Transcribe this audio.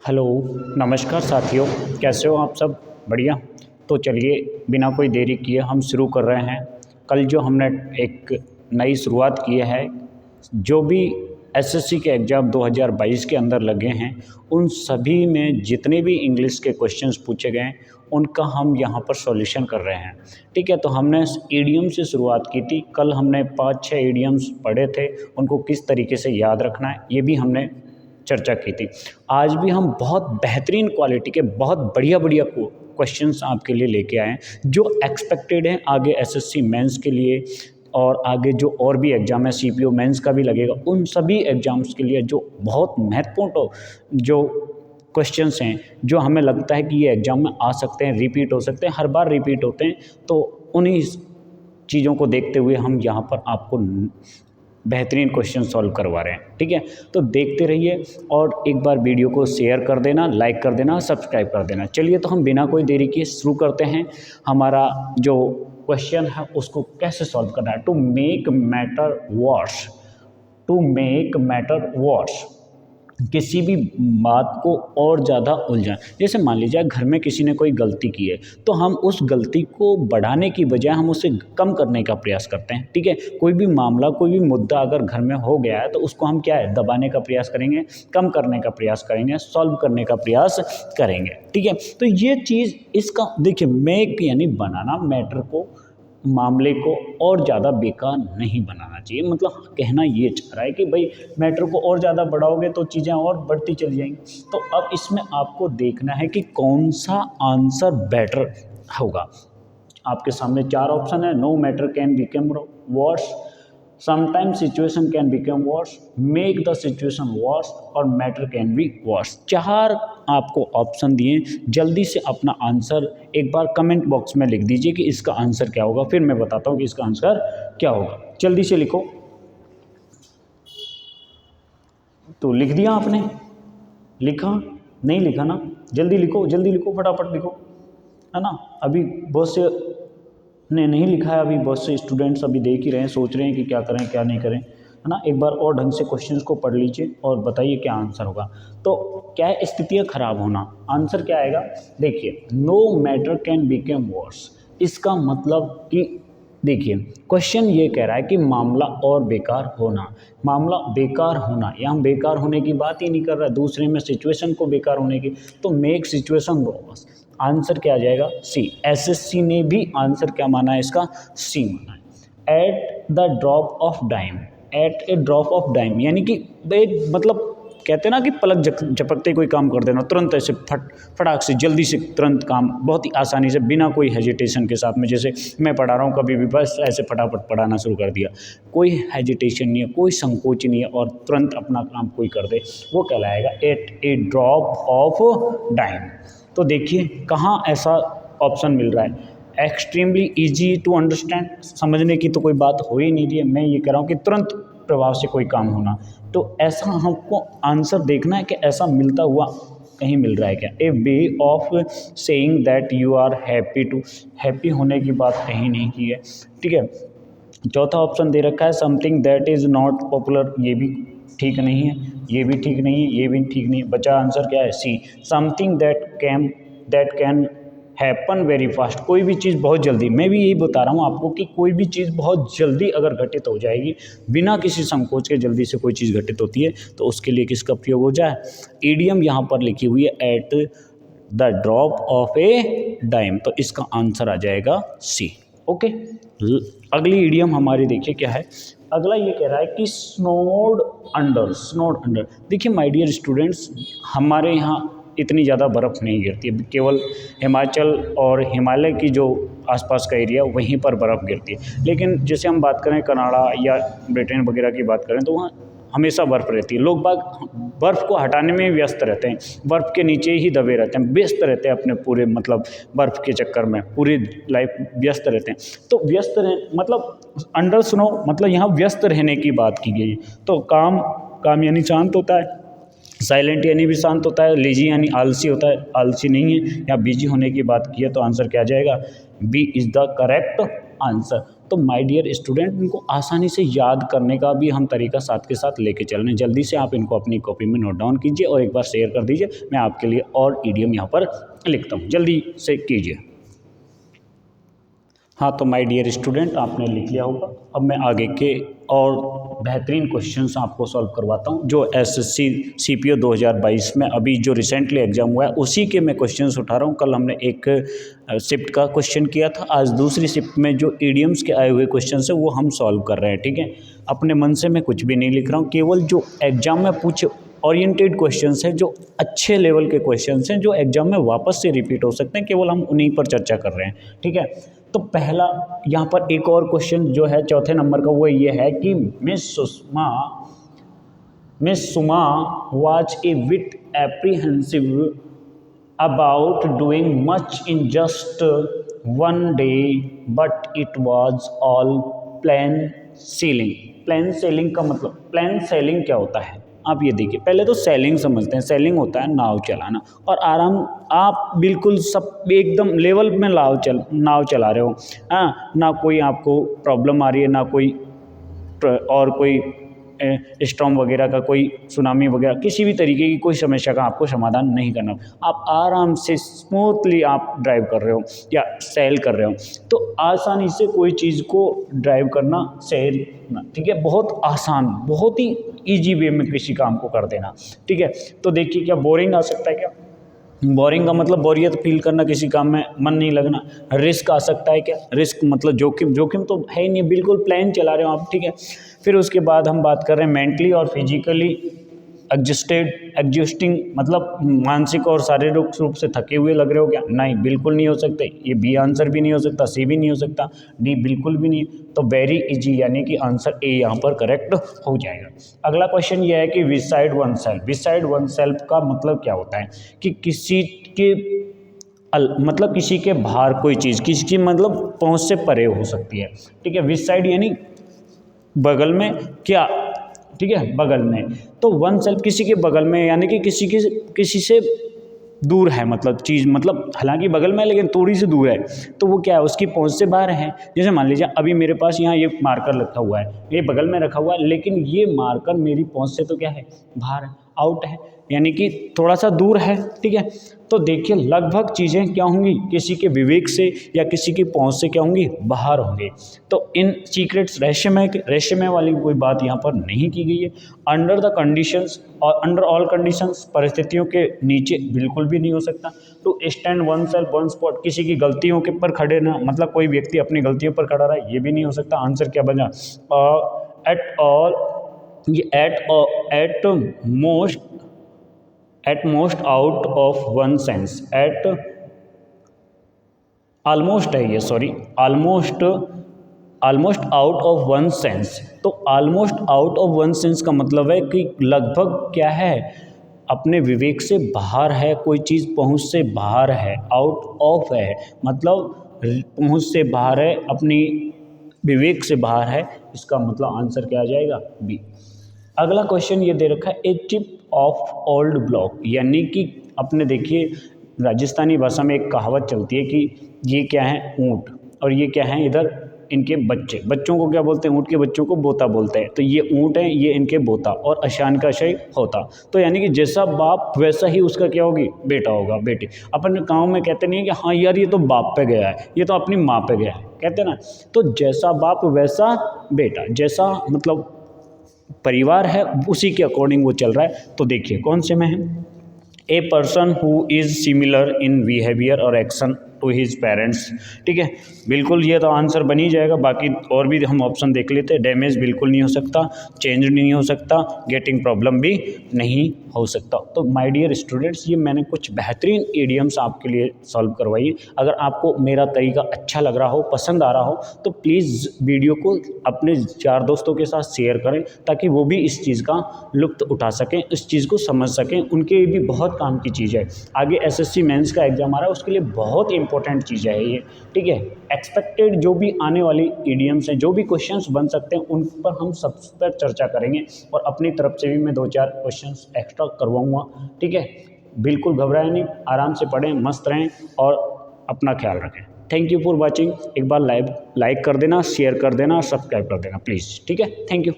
Hello, नमस्कार साथियों, कैसे हो आप सब? बढ़िया। तो चलिए बिना कोई देरी किए हम शुरू कर रहे हैं। कल जो हमने एक नई शुरुआत की है, जो भी एसएससी के एग्ज़ाम 2022 के अंदर लगे हैं, उन सभी में जितने भी इंग्लिश के क्वेश्चंस पूछे गए हैं, उनका हम यहाँ पर सॉल्यूशन कर रहे हैं। ठीक है, तो हमने ईडियम से शुरुआत की थी। कल हमने 5-6 ईडियम्स पढ़े थे, उनको किस तरीके से याद रखना है, ये भी हमने चर्चा की थी। आज भी हम बहुत बेहतरीन क्वालिटी के बहुत बढ़िया बढ़िया क्वेश्चंस आपके लिए लेके आए हैं, जो एक्सपेक्टेड हैं आगे एसएससी मेंस के लिए, और आगे जो और भी एग्ज़ाम है सीपीओ मेंस का भी लगेगा, उन सभी एग्ज़ाम्स के लिए जो बहुत महत्वपूर्ण जो क्वेश्चंस हैं, जो हमें लगता है कि ये एग्ज़ाम में आ सकते हैं, रिपीट हो सकते हैं, हर बार रिपीट होते हैं। तो उन्हीं चीज़ों को देखते हुए हम यहाँ पर आपको बेहतरीन क्वेश्चन सॉल्व करवा रहे हैं। ठीक है, तो देखते रहिए और एक बार वीडियो को शेयर कर देना, लाइक कर देना, सब्सक्राइब कर देना। चलिए, तो हम बिना कोई देरी किए शुरू करते हैं। हमारा जो क्वेश्चन है उसको कैसे सॉल्व करना है। To make matter worse, to make matter worse, किसी भी बात को और ज़्यादा उलझाएं। जैसे मान लीजिए घर में किसी ने कोई गलती की है, तो हम उस गलती को बढ़ाने की बजाय हम उसे कम करने का प्रयास करते हैं। ठीक है, कोई भी मामला, कोई भी मुद्दा अगर घर में हो गया है, तो उसको हम क्या है, दबाने का प्रयास करेंगे, कम करने का प्रयास करेंगे, सॉल्व करने का प्रयास करेंगे। ठीक है, तो ये चीज़ इसका देखिए, मेक यानी बनाना, मैटर को, मामले को और ज़्यादा बेकार नहीं बनाना चाहिए। मतलब कहना ये चाह रहा है कि भाई मैटर को और ज़्यादा बढ़ाओगे तो चीज़ें और बढ़ती चली जाएंगी। तो अब इसमें आपको देखना है कि कौन सा आंसर बेटर होगा। आपके सामने 4 ऑप्शन है। No matter can become worse, sometimes situation can become worse, make the situation worse और मैटर कैन बी वर्स। 4 आपको ऑप्शन दिए। जल्दी से अपना आंसर एक बार कमेंट बॉक्स में लिख दीजिए कि इसका आंसर क्या होगा, फिर मैं बताता हूँ कि इसका आंसर क्या होगा। जल्दी से लिखो। तो लिख दिया आपने? लिखा? नहीं लिखा ना? जल्दी लिखो, जल्दी लिखो, फटाफट लिखो, है ना। अभी बहुत से ने नहीं लिखा है, अभी बहुत से स्टूडेंट्स अभी देख ही रहे हैं, सोच रहे हैं कि क्या करें क्या नहीं करें, है ना। एक बार और ढंग से क्वेश्चंस को पढ़ लीजिए और बताइए क्या आंसर होगा। तो क्या है, स्थितियाँ खराब होना, आंसर क्या आएगा? देखिए, no matter can become worse, इसका मतलब कि देखिए क्वेश्चन ये कह रहा है कि मामला और बेकार होना, मामला बेकार होना, यहाँ बेकार होने की बात ही नहीं कर रहा है, दूसरे में सिचुएशन को बेकार होने की। तो मेक सिचुएशन वर्स, आंसर क्या आ जाएगा? सी। एसएससी ने भी आंसर क्या माना है इसका? सी माना है। At the drop of dime, at a drop of dime यानी कि मतलब कहते हैं ना कि पलक झपकते कोई काम कर देना, तुरंत ऐसे फटाक से जल्दी से तुरंत काम, बहुत ही आसानी से, बिना कोई हेजिटेशन के साथ में। जैसे मैं पढ़ा रहा हूँ, कभी भी बस ऐसे फटाफट पढ़ाना शुरू कर दिया, कोई हेजिटेशन नहीं है, कोई संकोच नहीं है, और तुरंत अपना काम कोई कर दे, वो कहलाएगा at a drop of dime. तो देखिए कहाँ ऐसा ऑप्शन मिल रहा है। एक्सट्रीमली ईजी टू अंडरस्टैंड, समझने की तो कोई बात हो ही नहीं रही है। मैं ये कह रहा हूँ कि तुरंत प्रभाव से कोई काम होना। तो ऐसा हमको आंसर देखना है कि ऐसा मिलता हुआ कहीं मिल रहा है क्या। A way of saying that you are happy to, happy होने की बात कहीं नहीं की है। ठीक है, चौथा ऑप्शन दे रखा है something that is not popular, ये भी ठीक नहीं है, ये भी ठीक नहीं है, ये भी ठीक नहीं है। बचा आंसर क्या है? C. Something that can happen very fast, कोई भी चीज़ बहुत जल्दी, मैं भी यही बता रहा हूँ आपको कि कोई भी चीज़ बहुत जल्दी अगर घटित हो जाएगी, बिना किसी संकोच के जल्दी से कोई चीज़ घटित होती है, तो उसके लिए किसका प्रयोग हो जाए? ईडियम यहाँ पर लिखी हुई है at the drop of a dime, तो इसका आंसर आ जाएगा सी। ओके, अगली ईडियम हमारी देखिए क्या है। अगला ये कह रहा है कि स्नोड अंडर, स्नोड अंडर। देखिए माय डियर स्टूडेंट्स, हमारे यहाँ इतनी ज़्यादा बर्फ़ नहीं गिरती है, केवल हिमाचल और हिमालय की जो आसपास का एरिया, वहीं पर बर्फ़ गिरती है। लेकिन जैसे हम बात करें कनाडा या ब्रिटेन वगैरह की बात करें, तो वहाँ हमेशा बर्फ़ रहती है। लोग बाग बर्फ़ को हटाने में व्यस्त रहते हैं, बर्फ़ के नीचे ही दबे रहते हैं, व्यस्त रहते हैं अपने पूरे, मतलब बर्फ़ के चक्कर में पूरी लाइफ व्यस्त रहते हैं। तो व्यस्त रह मतलब अंडर स्नो, मतलब यहाँ व्यस्त रहने की बात की गई। तो काम यानी शांत होता है, साइलेंट यानी भी शांत होता है, लेजी यानी आलसी होता है, आलसी नहीं है। या बिजी होने की बात की है, तो आंसर क्या आ जाएगा? B is the correct answer. तो माय डियर स्टूडेंट, इनको आसानी से याद करने का भी हम तरीका साथ के साथ लेके चल रहे हैं। जल्दी से आप इनको अपनी कॉपी में नोट डाउन कीजिए और एक बार शेयर कर दीजिए। मैं आपके लिए और ईडियम यहाँ पर लिखता हूँ, जल्दी से कीजिए। हाँ, तो माय डियर स्टूडेंट, आपने लिख लिया होगा। अब मैं आगे के और बेहतरीन क्वेश्चंस आपको सॉल्व करवाता हूँ, जो एसएससी सीपीओ 2022 में अभी जो रिसेंटली एग्जाम हुआ है उसी के मैं क्वेश्चंस उठा रहा हूँ। कल हमने एक शिफ्ट का क्वेश्चन किया था, आज दूसरी शिफ्ट में जो ईडियम्स के आए हुए क्वेश्चन है वो हम सॉल्व कर रहे हैं। ठीक है, अपने मन से मैं कुछ भी नहीं लिख रहा हूँ, केवल जो एग्जाम में पूछे ओरिएंटेड क्वेश्चंस हैं, जो अच्छे लेवल के क्वेश्चंस हैं, जो एग्जाम में वापस से रिपीट हो सकते हैं, केवल हम उन्हीं पर चर्चा कर रहे हैं। ठीक है, तो पहला यहाँ पर एक और क्वेश्चन जो है चौथे नंबर का, वो ये है कि miss Suma was a bit apprehensive about doing much in just one day but it was all plain sailing. प्लेन सेलिंग का मतलब, प्लेन सेलिंग क्या होता है आप ये देखिए। पहले तो सेलिंग समझते हैं। सेलिंग होता है नाव चलाना, और आप बिल्कुल सब एकदम लेवल में नाव चला रहे हो। हाँ, ना कोई आपको प्रॉब्लम आ रही है, ना कोई और कोई स्टॉर्म वगैरह का, कोई सुनामी वगैरह, किसी भी तरीके की कोई समस्या का आपको समाधान नहीं करना। आप आराम से स्मूथली आप ड्राइव कर रहे हो या सेल कर रहे हो, तो आसानी से कोई चीज़ को ड्राइव करना, सेल करना, ठीक है, बहुत आसान, बहुत ही ईजी वे में किसी काम को कर देना। ठीक है, तो देखिए, क्या बोरिंग आ सकता है? क्या बोरिंग का मतलब बोरियत फील करना, किसी काम में मन नहीं लगना। रिस्क आ सकता है। क्या रिस्क मतलब जोखिम? जोखिम तो है ही नहीं, बिल्कुल प्लान चला रहे हो आप। ठीक है, फिर उसके बाद हम बात कर रहे हैं मेंटली और फिजिकली एग्जिस्टिंग, मतलब मानसिक और शारीरिक रूप से थके हुए लग रहे हो क्या? नहीं, बिल्कुल नहीं हो सकते। ये बी आंसर भी नहीं हो सकता, सी भी नहीं हो सकता, डी बिल्कुल भी नहीं। तो वेरी इजी, यानी कि आंसर ए यहाँ पर करेक्ट हो जाएगा। अगला क्वेश्चन ये है कि beside one self. Beside one self का मतलब क्या होता है? कि किसी के मतलब किसी के बाहर कोई चीज़, किसी की मतलब पहुँच से परे हो सकती है। ठीक है, बिसाइड यानी बगल में, क्या? ठीक है, बगल में। तो वन सेल्फ किसी के बगल में, यानी कि किसी से दूर है, मतलब चीज़, मतलब हालांकि बगल में है लेकिन थोड़ी सी दूर है, तो वो क्या है, उसकी पहुंच से बाहर है। जैसे मान लीजिए अभी मेरे पास यहाँ ये मार्कर रखा हुआ है, ये बगल में रखा हुआ है, लेकिन ये मार्कर मेरी पहुंच से तो क्या है, बाहर है, आउट है, यानी कि थोड़ा सा दूर है। ठीक है, तो देखिए लगभग चीज़ें क्या होंगी, किसी के विवेक से या किसी की पहुंच से क्या होंगी, बाहर होंगे। तो इन सीक्रेट्स, रहस्यमय वाली कोई बात यहाँ पर नहीं की गई है। अंडर द कंडीशंस और अंडर ऑल कंडीशंस, परिस्थितियों के नीचे बिल्कुल भी नहीं हो सकता। To stand oneself one spot, किसी की गलतियों के पर खड़े ना, मतलब कोई व्यक्ति अपनी गलतियों पर खड़ा रहा, ये भी नहीं हो सकता। आंसर क्या बना? एट ऑल, ये at most out of one sense, at almost है ये, sorry, almost out of one sense. तो almost out of one sense का मतलब है कि लगभग क्या है, अपने विवेक से बाहर है, कोई चीज़ पहुंच से बाहर है। आउट ऑफ है मतलब पहुंच से बाहर है, अपनी विवेक से बाहर है, इसका मतलब आंसर क्या आ जाएगा? बी। अगला क्वेश्चन ये दे रखा है, ए टिप ऑफ ओल्ड ब्लॉक, यानी कि अपने देखिए राजस्थानी भाषा में एक कहावत चलती है कि ये क्या है, ऊँट, और ये क्या है, इधर इनके बच्चों को क्या बोलते हैं, ऊँट के बच्चों को बोता बोलते हैं। तो ये ऊँट है, ये इनके बोता, और अशान का शय होता। तो यानी कि जैसा बाप वैसा ही उसका क्या होगी, बेटा होगा, बेटी। अपन गाँव में कहते नहीं है कि हाँ यार ये तो बाप पे गया है, ये तो अपनी माँ पे गया है, कहते ना। तो जैसा बाप वैसा बेटा, जैसा मतलब परिवार है उसी के अकॉर्डिंग वो चल रहा है। तो देखिए कौन से में है, a person who is similar in behaviour और एक्शन टू हिज पेरेंट्स। ठीक है, बिल्कुल ये तो आंसर बन ही जाएगा। बाकी और भी हम ऑप्शन देख लेते हैं। डैमेज बिल्कुल नहीं हो सकता, चेंज नहीं हो सकता, गेटिंग प्रॉब्लम भी नहीं हो सकता। तो माय डियर स्टूडेंट्स, ये मैंने कुछ बेहतरीन इडियम्स आपके लिए सॉल्व करवाई। अगर आपको मेरा तरीका अच्छा लग रहा हो, पसंद आ रहा हो, तो प्लीज़ वीडियो को अपने यार दोस्तों के साथ शेयर करें, ताकि वो भी इस चीज़ का लुत्फ़ उठा सकें, इस चीज़ को समझ सकें। उनके भी बहुत काम की चीज़ है। आगे एसएससी मेंस का एग्जाम आ रहा है, उसके लिए बहुत इंपॉर्टेंट चीज़ है ये। ठीक है, एक्सपेक्टेड जो भी आने वाली इडियम्स हैं, जो भी क्वेश्चंस बन सकते हैं, उन पर हम सब पर चर्चा करेंगे, और अपनी तरफ से भी मैं 2-4 क्वेश्चंस एक्स्ट्रा करवाऊंगा। ठीक है, बिल्कुल घबराएं नहीं, आराम से पढ़ें, मस्त रहें और अपना ख्याल रखें। Thank you for watching. एक बार लाइक कर देना, शेयर कर देना, सब्सक्राइब कर देना प्लीज़, ठीक है। Thank you.